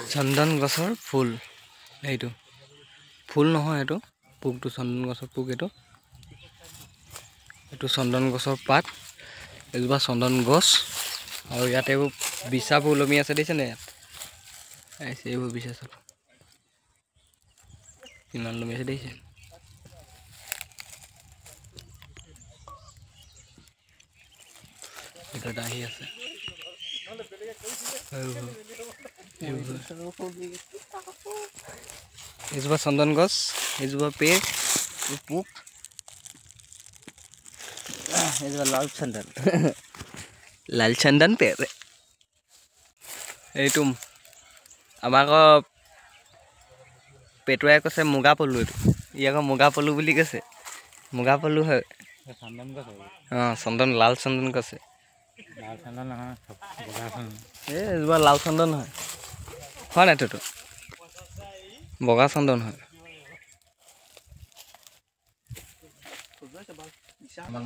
চন্দন গছৰ ফুল এইটো ফুল নহয় এইটো পোকটো চন্দন গছৰ পোক এইটো চন্দন গছৰ পাত এজোপা চন্দন গছ আৰু ইয়াতে এইবোৰ বিচাবোৰ ওলমি আছে দেখিছেনে ইয়াত এইবোৰ বিচা চব কিমান ওলমি আছে দেখিছে এটা আহি আছে এজোপা চন্দন গছ এজোপা পেৰ পোক এজোপা লাল চন্দন পেৰ এইটো আমাৰ আকৌ পেটুৱাই কৈছে মুগা পলু এইটো ই আকৌ মুগা পলু বুলি কৈছে মুগা পলু হয় চন্দন গছ চন্দন লাল চন্দন কৈছে লাল চন্দন নহয় বগা চন্দন এজোপা লাল চন্দন হয় হয় নাই তোৰটো বগা চন্দন হয় আমাক